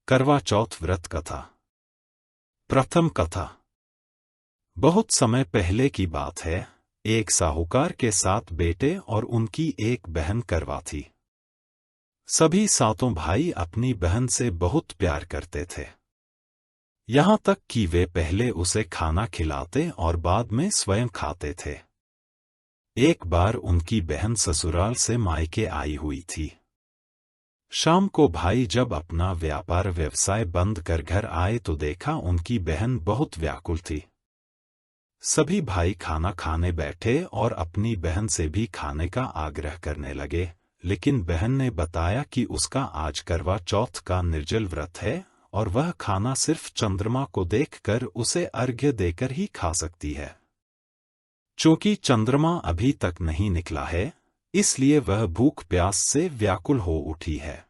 करवा चौथ व्रत कथा। प्रथम कथा। बहुत समय पहले की बात है। एक साहूकार के 7 बेटे और उनकी एक बहन करवा थी। सभी सातों भाई अपनी बहन से बहुत प्यार करते थे, यहाँ तक कि वे पहले उसे खाना खिलाते और बाद में स्वयं खाते थे। एक बार उनकी बहन ससुराल से मायके आई हुई थी। शाम को भाई जब अपना व्यापार व्यवसाय बंद कर घर आए तो देखा उनकी बहन बहुत व्याकुल थी। सभी भाई खाना खाने बैठे और अपनी बहन से भी खाने का आग्रह करने लगे, लेकिन बहन ने बताया कि उसका आज करवा चौथ का निर्जल व्रत है और वह खाना सिर्फ चंद्रमा को देखकर उसे अर्घ्य देकर ही खा सकती है। चूंकि चंद्रमा अभी तक नहीं निकला है, इसलिए वह भूख प्यास से व्याकुल हो उठी है।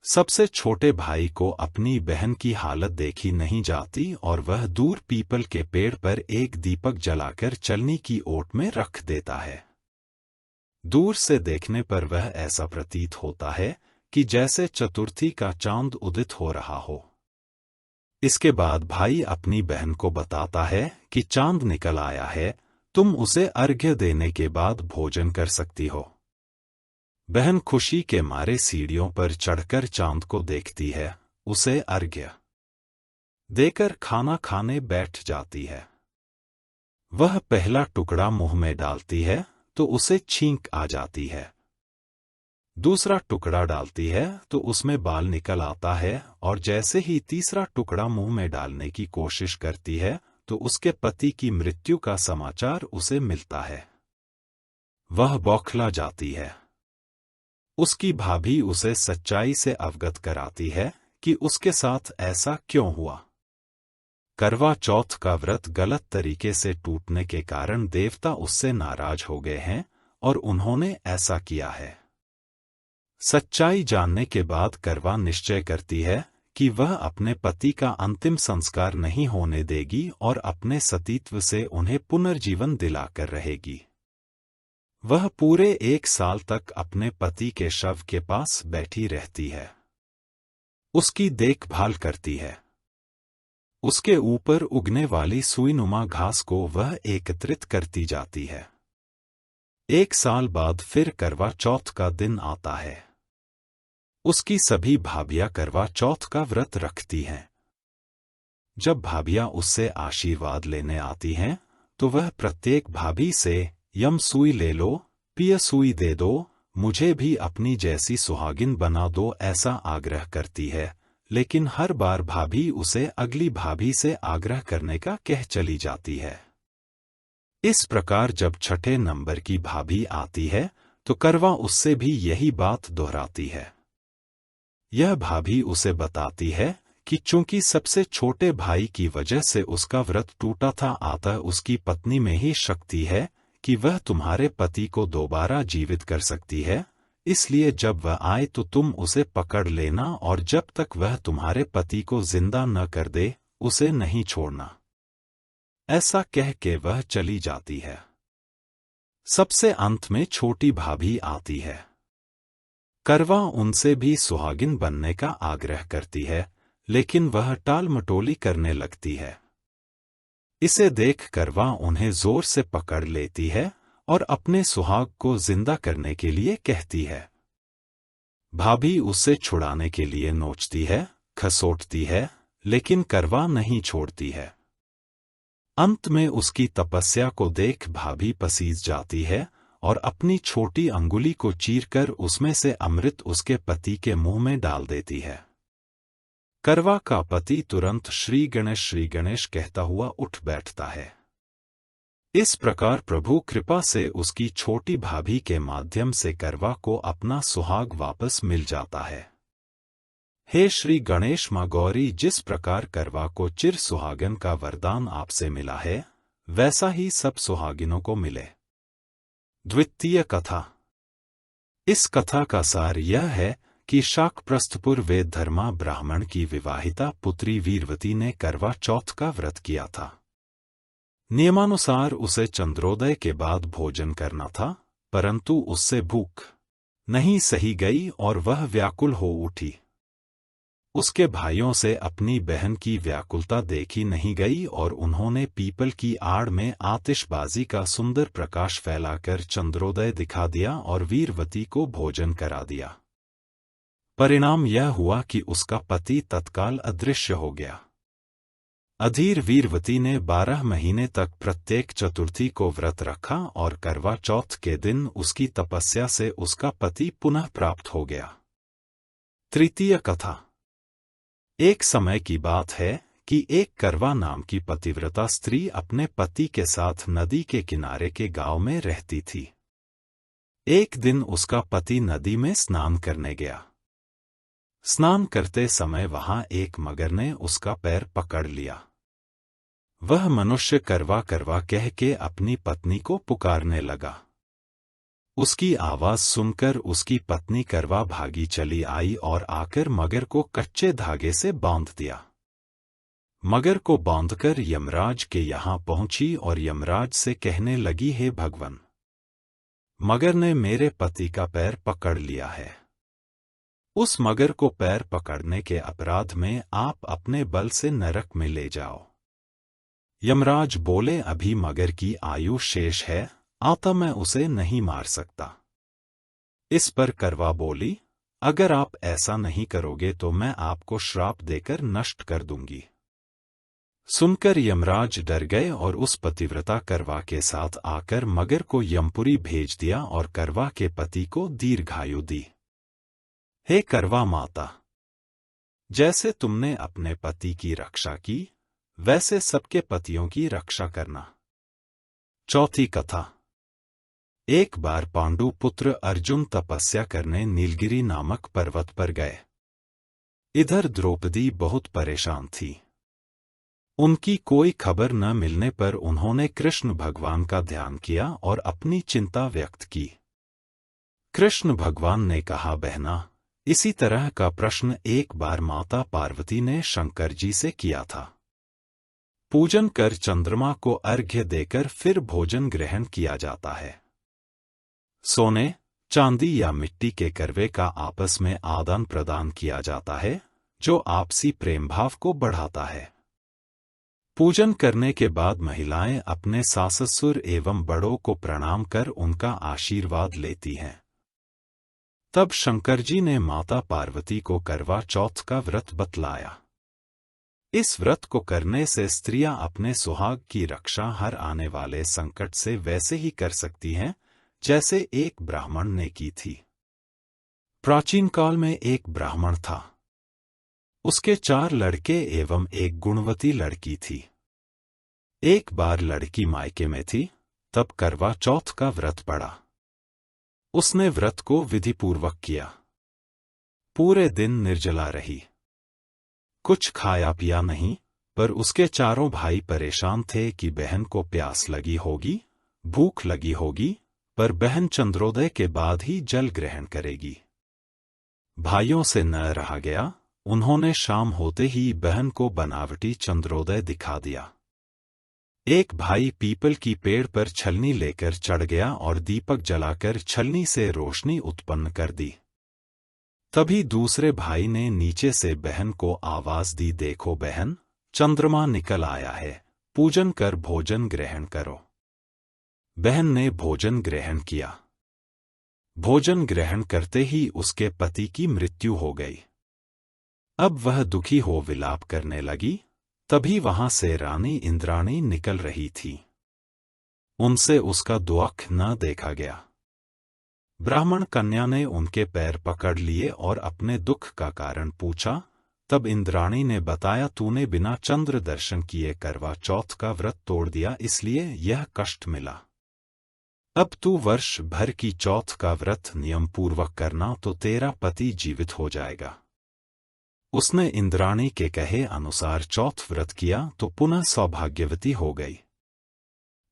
सबसे छोटे भाई को अपनी बहन की हालत देखी नहीं जाती और वह दूर पीपल के पेड़ पर एक दीपक जलाकर चलनी की ओट में रख देता है। दूर से देखने पर वह ऐसा प्रतीत होता है कि जैसे चतुर्थी का चांद उदित हो रहा हो। इसके बाद भाई अपनी बहन को बताता है कि चांद निकल आया है, तुम उसे अर्घ्य देने के बाद भोजन कर सकती हो। बहन खुशी के मारे सीढ़ियों पर चढ़कर चांद को देखती है, उसे अर्घ्य देकर खाना खाने बैठ जाती है। वह पहला टुकड़ा मुंह में डालती है तो उसे छींक आ जाती है। दूसरा टुकड़ा डालती है तो उसमें बाल निकल आता है और जैसे ही तीसरा टुकड़ा मुंह में डालने की कोशिश करती है तो उसके पति की मृत्यु का समाचार उसे मिलता है। वह बौखला जाती है। उसकी भाभी उसे सच्चाई से अवगत कराती है कि उसके साथ ऐसा क्यों हुआ। करवा चौथ का व्रत गलत तरीके से टूटने के कारण देवता उससे नाराज हो गए हैं और उन्होंने ऐसा किया है। सच्चाई जानने के बाद करवा निश्चय करती है कि वह अपने पति का अंतिम संस्कार नहीं होने देगी और अपने सतीत्व से उन्हें पुनर्जीवन दिलाकर रहेगी। वह पूरे 1 साल तक अपने पति के शव के पास बैठी रहती है, उसकी देखभाल करती है। उसके ऊपर उगने वाली सुईनुमा घास को वह एकत्रित करती जाती है। 1 साल बाद फिर करवा चौथ का दिन आता है। उसकी सभी भाभियां करवा चौथ का व्रत रखती हैं। जब भाभियां उससे आशीर्वाद लेने आती हैं, तो वह प्रत्येक भाभी से यम सुई ले लो, पिय सुई दे दो, मुझे भी अपनी जैसी सुहागिन बना दो, ऐसा आग्रह करती है। लेकिन हर बार भाभी उसे अगली भाभी से आग्रह करने का कह चली जाती है। इस प्रकार जब छठे नंबर की भाभी आती है तो करवा उससे भी यही बात दोहराती है। यह भाभी उसे बताती है कि चूंकि सबसे छोटे भाई की वजह से उसका व्रत टूटा था, अतः उसकी पत्नी में ही शक्ति है कि वह तुम्हारे पति को दोबारा जीवित कर सकती है, इसलिए जब वह आए तो तुम उसे पकड़ लेना और जब तक वह तुम्हारे पति को जिंदा न कर दे उसे नहीं छोड़ना। ऐसा कह के वह चली जाती है। सबसे अंत में छोटी भाभी आती है। करवा उनसे भी सुहागिन बनने का आग्रह करती है, लेकिन वह टाल मटोली करने लगती है। इसे देख करवा उन्हें जोर से पकड़ लेती है और अपने सुहाग को जिंदा करने के लिए कहती है। भाभी उसे छुड़ाने के लिए नोचती है, खसोटती है, लेकिन करवा नहीं छोड़ती है। अंत में उसकी तपस्या को देख भाभी पसीज जाती है और अपनी छोटी अंगुली को चीरकर उसमें से अमृत उसके पति के मुंह में डाल देती है। करवा का पति तुरंत श्री गणेश कहता हुआ उठ बैठता है। इस प्रकार प्रभु कृपा से उसकी छोटी भाभी के माध्यम से करवा को अपना सुहाग वापस मिल जाता है। हे श्री गणेश मां गौरी, जिस प्रकार करवा को चिर सुहागन का वरदान आपसे मिला है, वैसा ही सब सुहागिनों को मिले। द्वितीय कथा। इस कथा का सार यह है कि शाकप्रस्थपुर वेदधर्मा ब्राह्मण की विवाहिता पुत्री वीरवती ने करवा चौथ का व्रत किया था। नियमानुसार उसे चंद्रोदय के बाद भोजन करना था, परंतु उससे भूख नहीं सही गई और वह व्याकुल हो उठी। उसके भाइयों से अपनी बहन की व्याकुलता देखी नहीं गई और उन्होंने पीपल की आड़ में आतिशबाजी का सुंदर प्रकाश फैलाकर चंद्रोदय दिखा दिया और वीरवती को भोजन करा दिया। परिणाम यह हुआ कि उसका पति तत्काल अदृश्य हो गया। अधीर वीरवती ने 12 महीने तक प्रत्येक चतुर्थी को व्रत रखा और करवा चौथ के दिन उसकी तपस्या से उसका पति पुनः प्राप्त हो गया। तृतीय कथा। एक समय की बात है कि एक करवा नाम की पतिव्रता स्त्री अपने पति के साथ नदी के किनारे के गांव में रहती थी। एक दिन उसका पति नदी में स्नान करने गया। स्नान करते समय वहां एक मगर ने उसका पैर पकड़ लिया। वह मनुष्य करवा करवा कह के अपनी पत्नी को पुकारने लगा। उसकी आवाज सुनकर उसकी पत्नी करवा भागी चली आई और आकर मगर को कच्चे धागे से बांध दिया। मगर को बांधकर यमराज के यहाँ पहुंची और यमराज से कहने लगी, हे भगवान, मगर ने मेरे पति का पैर पकड़ लिया है। उस मगर को पैर पकड़ने के अपराध में आप अपने बल से नरक में ले जाओ। यमराज बोले, अभी मगर की आयु शेष है, आता मैं उसे नहीं मार सकता। इस पर करवा बोली, अगर आप ऐसा नहीं करोगे तो मैं आपको श्राप देकर नष्ट कर दूंगी। सुनकर यमराज डर गए और उस पतिव्रता करवा के साथ आकर मगर को यमपुरी भेज दिया और करवा के पति को दीर्घायु दी। हे करवा माता, जैसे तुमने अपने पति की रक्षा की, वैसे सबके पतियों की रक्षा करना। चौथी कथा। एक बार पांडु पुत्र अर्जुन तपस्या करने नीलगिरी नामक पर्वत पर गए। इधर द्रौपदी बहुत परेशान थी। उनकी कोई खबर न मिलने पर उन्होंने कृष्ण भगवान का ध्यान किया और अपनी चिंता व्यक्त की। कृष्ण भगवान ने कहा, बहना, इसी तरह का प्रश्न एक बार माता पार्वती ने शंकर जी से किया था। पूजन कर चंद्रमा को अर्घ्य देकर फिर भोजन ग्रहण किया जाता है। सोने, चांदी या मिट्टी के करवे का आपस में आदान प्रदान किया जाता है, जो आपसी प्रेम भाव को बढ़ाता है। पूजन करने के बाद महिलाएं अपने सास-ससुर एवं बड़ों को प्रणाम कर उनका आशीर्वाद लेती हैं। तब शंकर जी ने माता पार्वती को करवा चौथ का व्रत बतलाया। इस व्रत को करने से स्त्रियां अपने सुहाग की रक्षा हर आने वाले संकट से वैसे ही कर सकती हैं जैसे एक ब्राह्मण ने की थी। प्राचीन काल में एक ब्राह्मण था। उसके 4 लड़के एवं एक गुणवती लड़की थी। एक बार लड़की मायके में थी, तब करवा चौथ का व्रत पड़ा। उसने व्रत को विधिपूर्वक किया। पूरे दिन निर्जला रही, कुछ खाया पिया नहीं, पर उसके चारों भाई परेशान थे कि बहन को प्यास लगी होगी, भूख लगी होगी, पर बहन चंद्रोदय के बाद ही जल ग्रहण करेगी। भाइयों से न रहा गया, उन्होंने शाम होते ही बहन को बनावटी चंद्रोदय दिखा दिया। एक भाई पीपल की पेड़ पर छलनी लेकर चढ़ गया और दीपक जलाकर छलनी से रोशनी उत्पन्न कर दी। तभी दूसरे भाई ने नीचे से बहन को आवाज दी, देखो बहन, चंद्रमा निकल आया है, पूजन कर भोजन ग्रहण करो। बहन ने भोजन ग्रहण किया। भोजन ग्रहण करते ही उसके पति की मृत्यु हो गई। अब वह दुखी हो विलाप करने लगी। तभी वहां से रानी इंद्राणी निकल रही थी। उनसे उसका दुख न देखा गया। ब्राह्मण कन्या ने उनके पैर पकड़ लिए और अपने दुख का कारण पूछा। तब इंद्राणी ने बताया, तूने बिना चंद्र दर्शन किए करवा चौथ का व्रत तोड़ दिया, इसलिए यह कष्ट मिला। अब तू वर्ष भर की चौथ का व्रत नियम पूर्वक करना तो तेरा पति जीवित हो जाएगा। उसने इंद्राणी के कहे अनुसार चौथ व्रत किया तो पुनः सौभाग्यवती हो गई।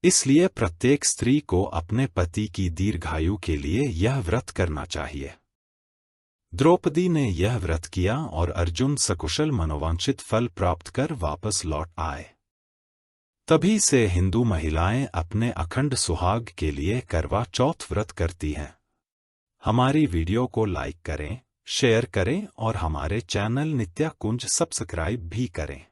इसलिए प्रत्येक स्त्री को अपने पति की दीर्घायु के लिए यह व्रत करना चाहिए। द्रौपदी ने यह व्रत किया और अर्जुन सकुशल मनोवांछित फल प्राप्त कर वापस लौट आए। तभी से हिंदू महिलाएं अपने अखंड सुहाग के लिए करवा चौथ व्रत करती हैं। हमारी वीडियो को लाइक करें, शेयर करें और हमारे चैनल नित्या कुंज सब्सक्राइब भी करें।